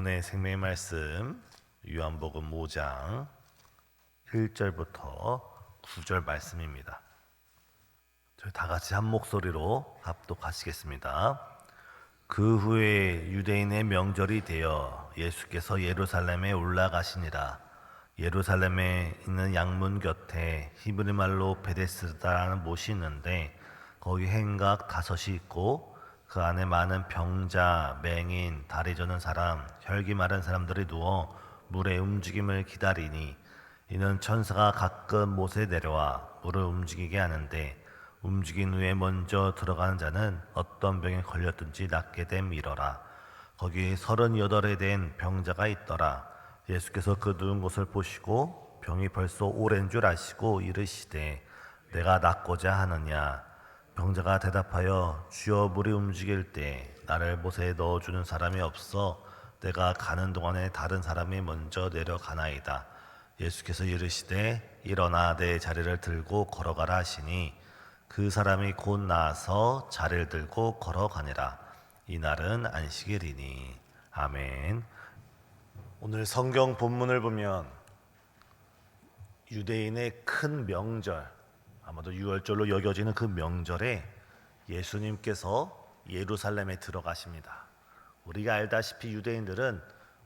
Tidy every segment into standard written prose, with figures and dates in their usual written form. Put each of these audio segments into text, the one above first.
오늘 생명의 말씀 요한복음 5장 1절부터 9절 말씀입니다. 저희 다 같이 한 목소리로 합독하시겠습니다. 그 후에 유대인의 명절이 되어 예수께서 예루살렘에 올라가시니라. 예루살렘에 있는 양문 곁에 히브리 말로 베데스다라는 못이 있는데 거기 행각 5이 있고 그 안에 많은 병자, 맹인, 다리 저는 사람, 혈기 마른 사람들이 누워 물의 움직임을 기다리니 이는 천사가 가끔 못에 내려와 물을 움직이게 하는데 움직인 후에 먼저 들어가는 자는 어떤 병에 걸렸든지 낫게 됨이러라. 거기 38에 된 병자가 있더라. 예수께서 그 누운 곳을 보시고 병이 벌써 오랜 줄 아시고 이르시되 내가 낫고자 하느냐. 병자가 대답하여 주여 물이 움직일 때 나를 못에 넣어주는 사람이 없어 내가 가는 동안에 다른 사람이 먼저 내려가나이다. 예수께서 이르시되 일어나 내 자리를 들고 걸어가라 하시니 그 사람이 곧 나아서 자리를 들고 걸어가니라. 이날은 안식일이니. 아멘. 오늘 성경 본문을 보면 유대인의 큰 명절, 아마도 유월절로 여겨지는 그 명절에 예수님께서 예루살렘에 들어가십니다. 우리가 알다시피 유대인들은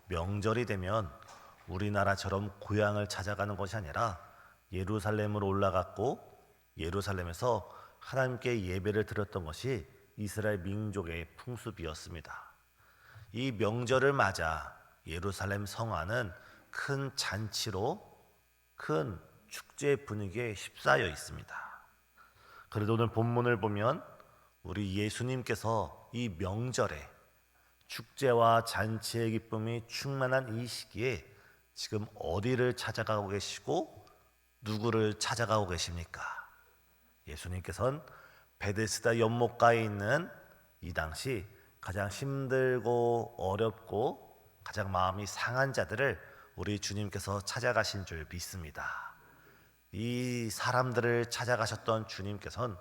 명절이 되면 우리나라처럼 고향을 찾아가는 것이 아니라 예루살렘으로 올라갔고 예루살렘에서 하나님께 예배를 드렸던 것이 이스라엘 민족의 풍습이었습니다. 이 명절을 맞아 예루살렘 성 안은 큰 잔치로 큰 축제 분위기에 휩싸여 있습니다. 그래도 오늘 본문을 보면 우리 예수님께서 이 명절에 축제와 잔치의 기쁨이 충만한 이 시기에 지금 어디를 찾아가고 계시고 누구를 찾아가고 계십니까? 예수님께서는 베데스다 연못가에 있는 이 당시 가장 힘들고 어렵고 가장 마음이 상한 자들을 우리 주님께서 찾아가신 줄 믿습니다. 이 사람들을 찾아가셨던 주님께서는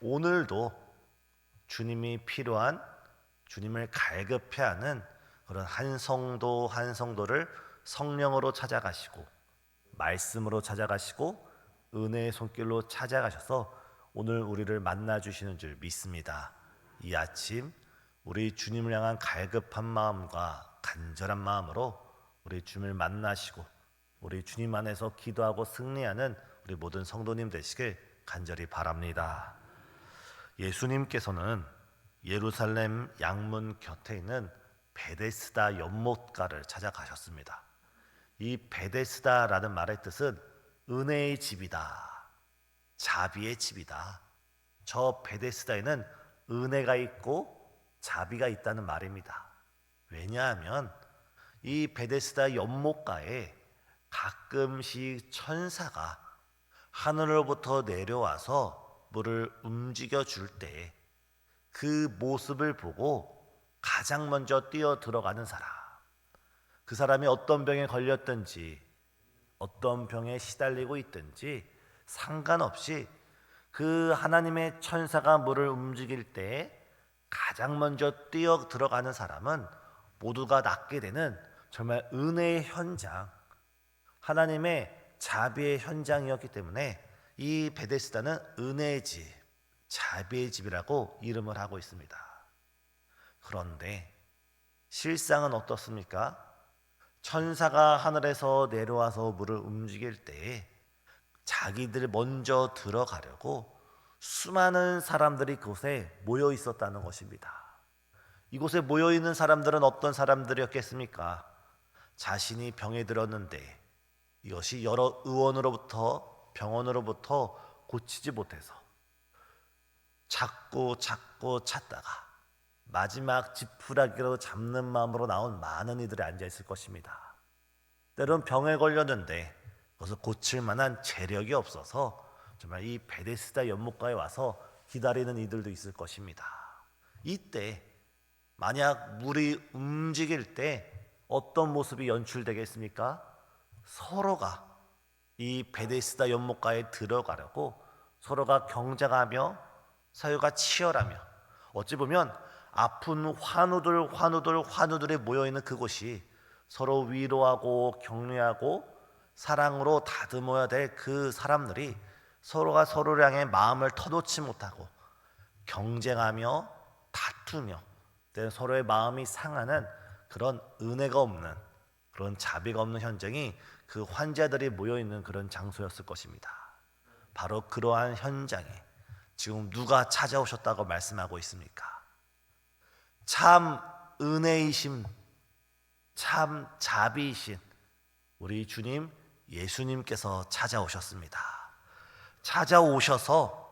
오늘도 주님이 필요한, 주님을 갈급해하는 그런 한 성도 한 성도를 성령으로 찾아가시고 말씀으로 찾아가시고 은혜의 손길로 찾아가셔서 오늘 우리를 만나주시는 줄 믿습니다. 이 아침 우리 주님을 향한 갈급한 마음과 간절한 마음으로 우리 주님을 만나시고 우리 주님 안에서 기도하고 승리하는 우리 모든 성도님 되시길 간절히 바랍니다. 예수님께서는 예루살렘 양문 곁에 있는 베데스다 연못가를 찾아가셨습니다. 이 베데스다라는 말의 뜻은 은혜의 집이다, 자비의 집이다. 저 베데스다에는 은혜가 있고 자비가 있다는 말입니다. 왜냐하면 이 베데스다 연못가에 가끔씩 천사가 하늘로부터 내려와서 물을 움직여 줄 때 그 모습을 보고 가장 먼저 뛰어 들어가는 사람, 그 사람이 어떤 병에 걸렸든지 어떤 병에 시달리고 있든지 상관없이 그 하나님의 천사가 물을 움직일 때 가장 먼저 뛰어 들어가는 사람은 모두가 낫게 되는 정말 은혜의 현장, 하나님의 자비의 현장이었기 때문에 이 베데스다는 은혜의 집, 자비의 집이라고 이름을 하고 있습니다. 그런데 실상은 어떻습니까? 천사가 하늘에서 내려와서 물을 움직일 때 자기들 먼저 들어가려고 수많은 사람들이 그곳에 모여 있었다는 것입니다. 이곳에 모여 있는 사람들은 어떤 사람들이었겠습니까? 자신이 병에 들었는데 이것이 여러 의원으로부터 병원으로부터 고치지 못해서 찾고 찾다가 마지막 지푸라기로 잡는 마음으로 나온 많은 이들이 앉아 있을 것입니다. 때론 병에 걸렸는데 그것을 고칠 만한 재력이 없어서 정말 이 베데스다 연못가에 와서 기다리는 이들도 있을 것입니다. 이때 만약 물이 움직일 때 어떤 모습이 연출되겠습니까? 서로가 이 베데스다 연못가에 들어가려고 서로가 경쟁하며 사유가 치열하며 어찌 보면 아픈 환우들이 모여있는 그곳이 서로 위로하고 격려하고 사랑으로 다듬어야 될 그 사람들이 서로가 서로를 향해 마음을 터놓지 못하고 경쟁하며 다투며 때로는 서로의 마음이 상하는 그런 은혜가 없는, 그런 자비가 없는 현장이 그 환자들이 모여있는 그런 장소였을 것입니다. 바로 그러한 현장에 지금 누가 찾아오셨다고 말씀하고 있습니까? 참 은혜이심, 참 자비이신 우리 주님 예수님께서 찾아오셨습니다. 찾아오셔서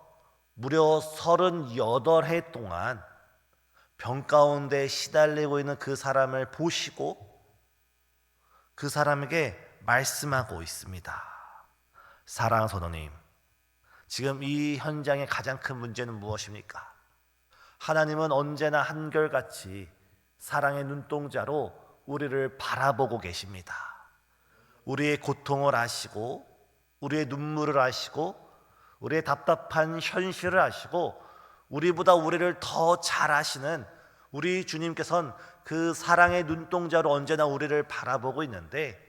무려 38해 동안 병 가운데 시달리고 있는 그 사람을 보시고 그 사람에게 말씀하고 있습니다. 사랑하는 성도님, 지금 이 현장의 가장 큰 문제는 무엇입니까? 하나님은 언제나 한결같이 사랑의 눈동자로 우리를 바라보고 계십니다. 우리의 고통을 아시고 우리의 눈물을 아시고 우리의 답답한 현실을 아시고 우리보다 우리를 더 잘 아시는 우리 주님께서는 그 사랑의 눈동자로 언제나 우리를 바라보고 있는데,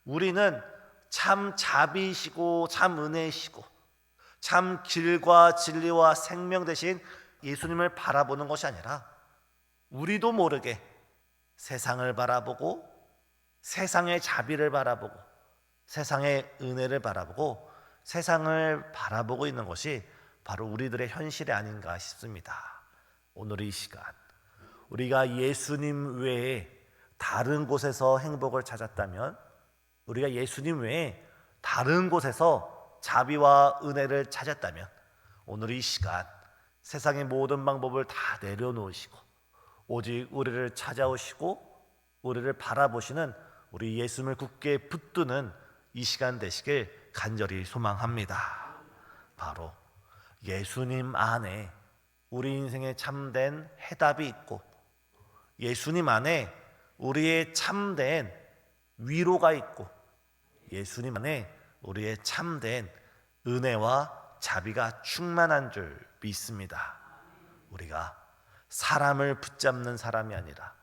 우리는 참 자비이시고 참 은혜이시고 참 길과 진리와 생명 되신 예수님을 바라보는 것이 아니라 우리도 모르게 세상을 바라보고 세상의 자비를 바라보고 세상의 은혜를 바라보고 세상을 바라보고 있는 것이 바로 우리들의 현실이 아닌가 싶습니다. 오늘 이 시간 우리가 예수님 외에 다른 곳에서 행복을 찾았다면, 우리가 예수님 외에 다른 곳에서 자비와 은혜를 찾았다면, 오늘 이 시간 세상의 모든 방법을 다 내려놓으시고 오직 우리를 찾아오시고 우리를 바라보시는 우리 예수님을 굳게 붙드는 이 시간 되시길 간절히 소망합니다. 바로 예수님 안에 우리 인생에 참된 해답이 있고 예수님 안에 우리의 참된 위로가 있고 예수님 안에 우리의 참된 은혜와 자비가 충만한 줄 믿습니다. 우리가 사람을 붙잡는 사람이 아니라,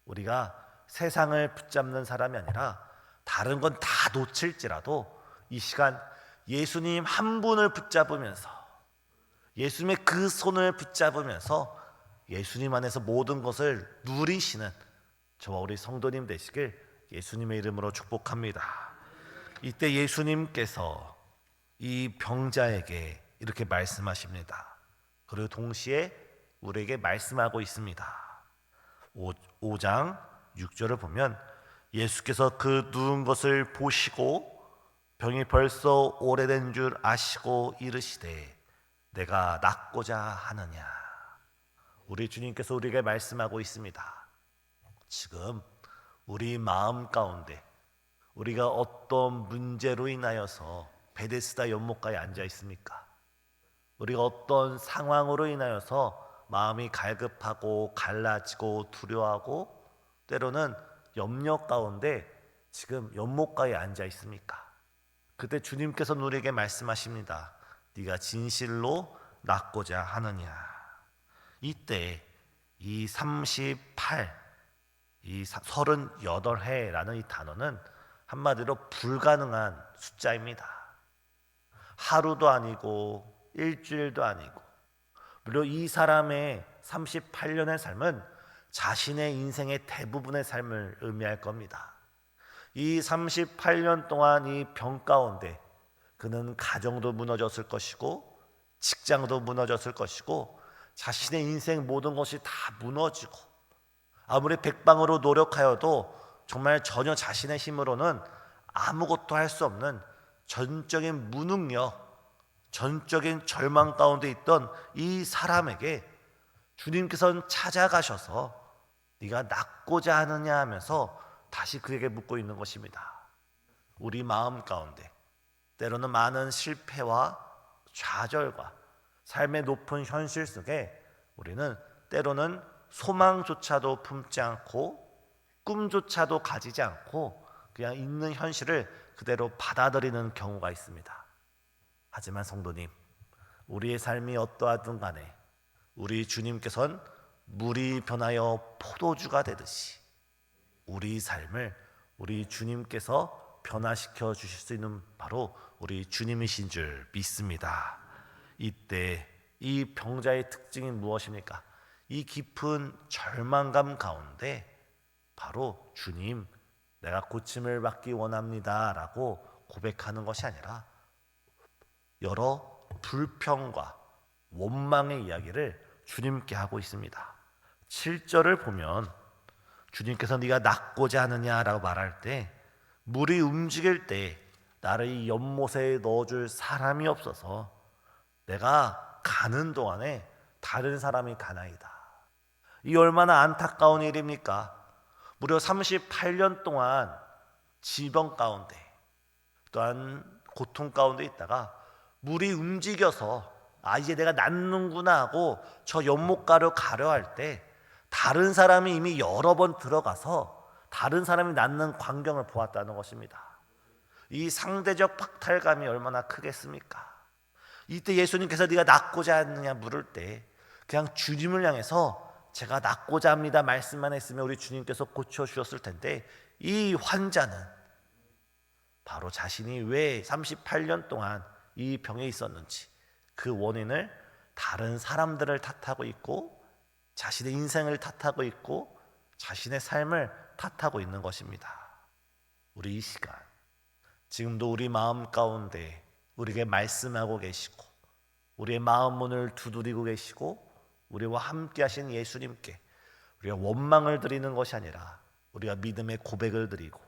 우리가 세상을 붙잡는 사람이 아니라 다른 건 다 놓칠지라도 이 시간 예수님 한 분을 붙잡으면서 예수님의 그 손을 붙잡으면서 예수님 안에서 모든 것을 누리시는 저와 우리 성도님 되시길 예수님의 이름으로 축복합니다. 이때 예수님께서 이 병자에게 이렇게 말씀하십니다. 그리고 동시에 우리에게 말씀하고 있습니다. 5장 6절을 보면 예수께서 그 누운 것을 보시고 병이 벌써 오래된 줄 아시고 이르시되 내가 낫고자 하느냐. 우리 주님께서 우리에게 말씀하고 있습니다. 지금 우리 마음 가운데 우리가 어떤 문제로 인하여서 베데스다 연못가에 앉아 있습니까? 우리가 어떤 상황으로 인하여서 마음이 갈급하고 갈라지고 두려워하고 때로는 염려 가운데 지금 연못가에 앉아 있습니까? 그때 주님께서 우리에게 말씀하십니다. 네가 진실로 낫고자 하느냐. 이때 이 38, 이 38해라는 이 단어는 한마디로 불가능한 숫자입니다. 하루도 아니고 일주일도 아니고, 물론 이 사람의 38년의 삶은 자신의 인생의 대부분의 삶을 의미할 겁니다. 이 38년 동안 이 병 가운데 그는 가정도 무너졌을 것이고 직장도 무너졌을 것이고 자신의 인생 모든 것이 다 무너지고 아무리 백방으로 노력하여도 정말 전혀 자신의 힘으로는 아무것도 할 수 없는 전적인 무능력, 전적인 절망 가운데 있던 이 사람에게 주님께서는 찾아가셔서 네가 낫고자 하느냐 하면서 다시 그에게 묻고 있는 것입니다. 우리 마음 가운데 때로는 많은 실패와 좌절과 삶의 높은 현실 속에 우리는 때로는 소망조차도 품지 않고 꿈조차도 가지지 않고 그냥 있는 현실을 그대로 받아들이는 경우가 있습니다. 하지만 성도님, 우리의 삶이 어떠하든 간에 우리 주님께서는 물이 변하여 포도주가 되듯이 우리 삶을 우리 주님께서 변화시켜 주실 수 있는 바로 우리 주님이신 줄 믿습니다. 이때 이 병자의 특징이 무엇입니까? 이 깊은 절망감 가운데 바로 주님, 내가 고침을 받기 원합니다 라고 고백하는 것이 아니라 여러 불평과 원망의 이야기를 주님께 하고 있습니다. 7절을 보면 주님께서 네가 낫고자 하느냐라고 말할 때 물이 움직일 때 나를 이 연못에 넣어줄 사람이 없어서 내가 가는 동안에 다른 사람이 가나이다. 이 얼마나 안타까운 일입니까? 무려 38년 동안 질병 가운데 또한 고통 가운데 있다가 물이 움직여서 이제 내가 낫는구나 하고 저 연못가로 가려 할 때 다른 사람이 이미 여러 번 들어가서 다른 사람이 낫는 광경을 보았다는 것입니다. 이 상대적 박탈감이 얼마나 크겠습니까? 이때 예수님께서 네가 낫고자 하느냐 물을 때 그냥 주님을 향해서 제가 낫고자 합니다 말씀만 했으면 우리 주님께서 고쳐주셨을 텐데 이 환자는 바로 자신이 왜 38년 동안 이 병에 있었는지 그 원인을 다른 사람들을 탓하고 있고 자신의 인생을 탓하고 있고 자신의 삶을 탓하고 있는 것입니다. 우리 이 시간 지금도 우리 마음 가운데 우리에게 말씀하고 계시고 우리의 마음 문을 두드리고 계시고 우리와 함께 하신 예수님께 우리가 원망을 드리는 것이 아니라 우리가 믿음의 고백을 드리고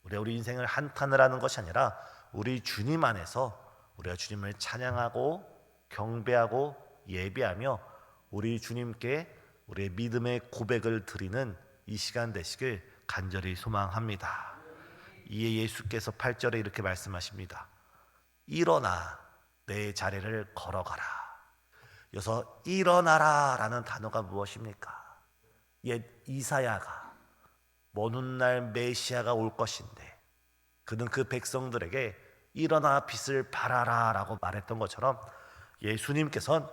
우리가 우리 인생을 한탄을 하는 것이 아니라 우리 주님 안에서 우리가 주님을 찬양하고 경배하고 예배하며 우리 주님께 우리의 믿음의 고백을 드리는 이 시간 되시길 간절히 소망합니다. 이에 예수께서 8절에 이렇게 말씀하십니다. 일어나 내 자리를 걸어가라. 여기서 일어나라 라는 단어가 무엇입니까? 옛 이사야가 먼 훗날 메시아가 올 것인데 그는 그 백성들에게 일어나 빛을 발하라 라고 말했던 것처럼 예수님께서는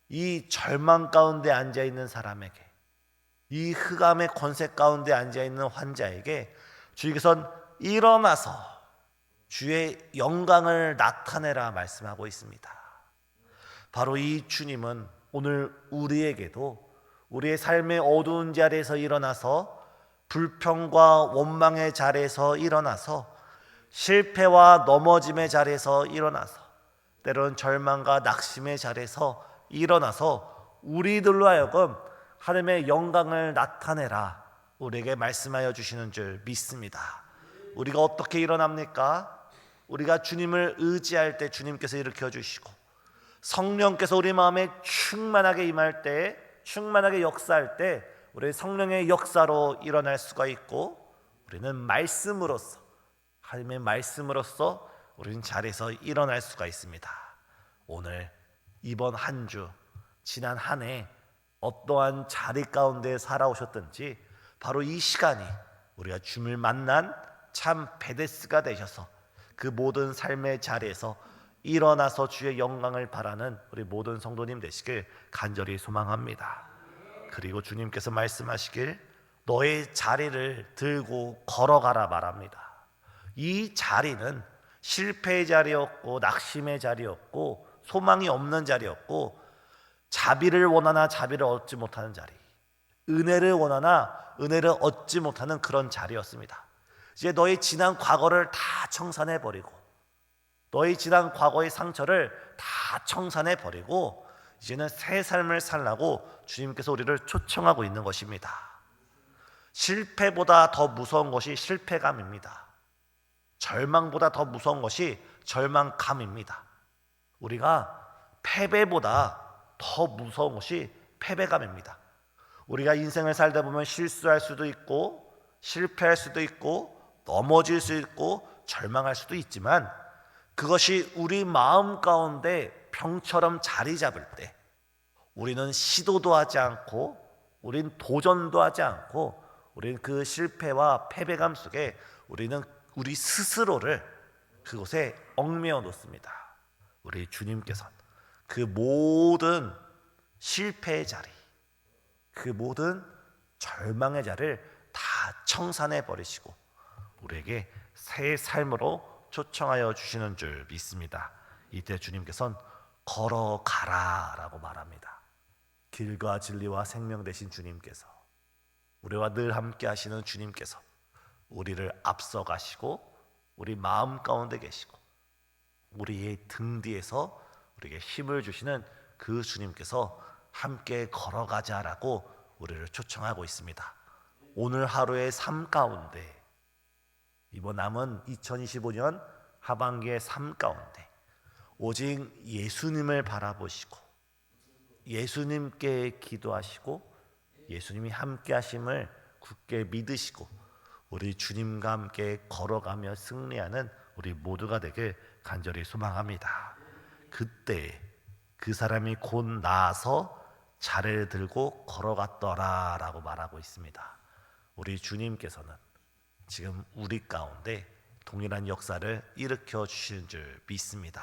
이 절망 가운데 앉아있는 사람에게 이 흑암의 권세 가운데 앉아있는 환자에게 주께서는 일어나서 주의 영광을 나타내라 말씀하고 있습니다. 바로 이 주님은 오늘 우리에게도 우리의 삶의 어두운 자리에서 일어나서 불평과 원망의 자리에서 일어나서 실패와 넘어짐의 자리에서 일어나서 때로는 절망과 낙심의 자리에서 일어나서 우리들로 하여금 하나님의 영광을 나타내라 우리에게 말씀하여 주시는 줄 믿습니다. 우리가 어떻게 일어납니까? 우리가 주님을 의지할 때 주님께서 일으켜 주시고 성령께서 우리 마음에 충만하게 임할 때 충만하게 역사할 때 우리 성령의 역사로 일어날 수가 있고 우리는 말씀으로써 하나님의 말씀으로써 우리는 자리에서 일어날 수가 있습니다. 오늘 이번 한 주 지난 한 해 어떠한 자리 가운데 살아오셨든지 바로 이 시간이 우리가 주님을 만난 참 베데스가 되셔서 그 모든 삶의 자리에서 일어나서 주의 영광을 바라는 우리 모든 성도님 되시길 간절히 소망합니다. 그리고 주님께서 말씀하시길 너의 자리를 들고 걸어가라 말합니다. 이 자리는 실패의 자리였고 낙심의 자리였고 소망이 없는 자리였고 자비를 원하나 자비를 얻지 못하는 자리, 은혜를 원하나 은혜를 얻지 못하는 그런 자리였습니다. 이제 너의 지난 과거를 다 청산해버리고 너의 지난 과거의 상처를 다 청산해버리고 이제는 새 삶을 살라고 주님께서 우리를 초청하고 있는 것입니다. 실패보다 더 무서운 것이 실패감입니다. 절망보다 더 무서운 것이 절망감입니다. 우리가 패배보다 더 무서운 것이 패배감입니다. 우리가 인생을 살다 보면 실수할 수도 있고 실패할 수도 있고 넘어질 수 있고 절망할 수도 있지만 그것이 우리 마음 가운데 병처럼 자리 잡을 때 우리는 시도도 하지 않고 우린 도전도 하지 않고 우리는 그 실패와 패배감 속에 우리는 우리 스스로를 그곳에 얽매어 놓습니다. 우리 주님께서는 그 모든 실패의 자리, 그 모든 절망의 자리를 다 청산해 버리시고 우리에게 새 삶으로 초청하여 주시는 줄 믿습니다. 이때 주님께서는 걸어가라 라고 말합니다. 길과 진리와 생명 되신 주님께서, 우리와 늘 함께 하시는 주님께서 우리를 앞서가시고 우리 마음 가운데 계시고 우리의 등 뒤에서 우리에게 힘을 주시는 그 주님께서 함께 걸어가자라고 우리를 초청하고 있습니다. 오늘 하루의 삶 가운데, 이번 남은 2025년 하반기의 삶 가운데 오직 예수님을 바라보시고 예수님께 기도하시고 예수님이 함께 하심을 굳게 믿으시고 우리 주님과 함께 걸어가며 승리하는 우리 모두가 되길 간절히 소망합니다. 그때 그 사람이 곧 나아서 자리를 들고 걸어갔더라 라고 말하고 있습니다. 우리 주님께서는 지금 우리 가운데 동일한 역사를 일으켜 주시는 줄 믿습니다.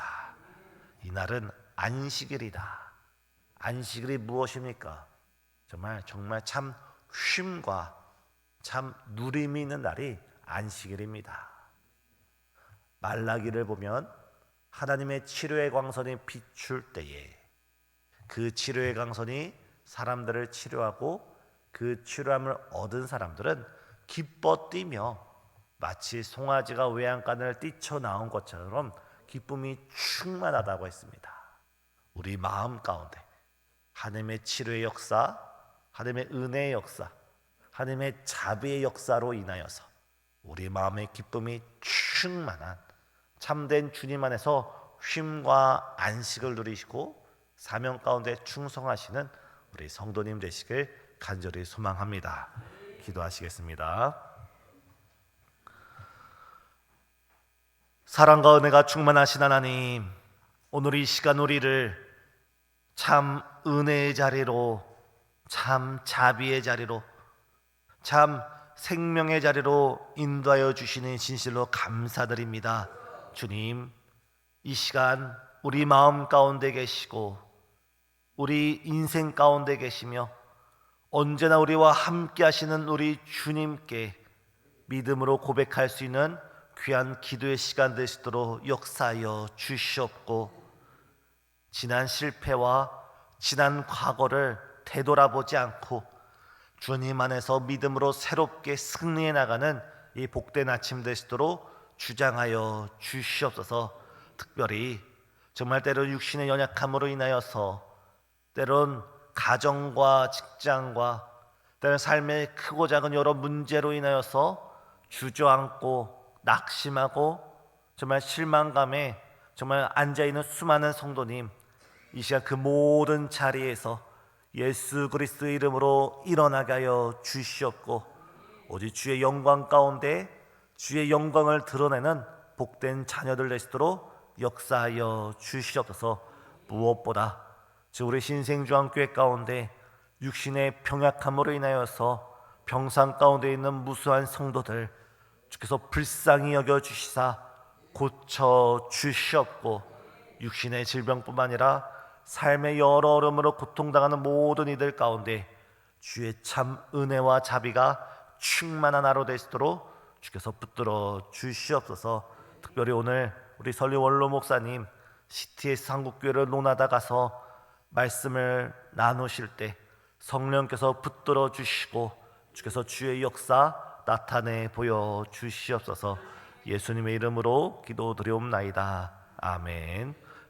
이날은 안식일이다. 안식일이 무엇입니까? 정말 참 쉼과 참 누림이 있는 날이 안식일입니다. 말라기를 보면 하나님의 치료의 광선이 비출 때에 그 치료의 광선이 사람들을 치료하고 그 치료함을 얻은 사람들은 기뻐 뛰며 마치 송아지가 외양간을 뛰쳐나온 것처럼 기쁨이 충만하다고 했습니다. 우리 마음 가운데 하나님의 치료의 역사, 하나님의 은혜의 역사, 하나님의 자비의 역사로 인하여서 우리 마음의 기쁨이 충만한 참된 주님 안에서 쉼과 안식을 누리시고 사명 가운데 충성하시는 우리 성도님 되시길 간절히 소망합니다. 기도하시겠습니다. 사랑과 은혜가 충만하신 하나님, 오늘 이 시간 우리를 참 은혜의 자리로, 참 자비의 자리로, 참 생명의 자리로 인도하여 주시는 진실로 감사드립니다. 주님, 이 시간 우리 마음 가운데 계시고 우리 인생 가운데 계시며 언제나 우리와 함께 하시는 우리 주님께 믿음으로 고백할 수 있는 귀한 기도의 시간 되시도록 역사하여 주시옵고, 지난 실패와 지난 과거를 되돌아보지 않고 주님 안에서 믿음으로 새롭게 승리해 나가는 이 복된 아침 되시도록 주장하여 주시옵소서. 특별히 정말 때론 육신의 연약함으로 인하여서 때론 가정과 직장과 때론 삶의 크고 작은 여러 문제로 인하여서 주저앉고 낙심하고 정말 실망감에 정말 앉아있는 수많은 성도님, 이 시간 그 모든 자리에서 예수 그리스도의 이름으로 일어나게 하여 주시옵고, 오직 주의 영광 가운데 주의 영광을 드러내는 복된 자녀들 되시도록 역사하여 주시옵소서. 무엇보다 우리 신생주안교회 가운데 육신의 병약함으로 인하여서 병상 가운데 있는 무수한 성도들 주께서 불쌍히 여겨주시사 고쳐 주시옵고, 육신의 질병뿐만 아니라 삶의 여러 어려움으로 고통당하는 모든 이들 가운데 주의 참 은혜와 자비가 충만한 하루 되시도록 주께서 붙들어 주시옵소서. 특별히 오늘 우리 설리 원로 목사님 CTS 한국교회를 논하다 가서 말씀을 나누실 때 성령께서 붙들어 주시고 주께서 주의 역사 나타내 보여 주시옵소서. 예수님의 이름으로 기도드리옵나이다. 아멘.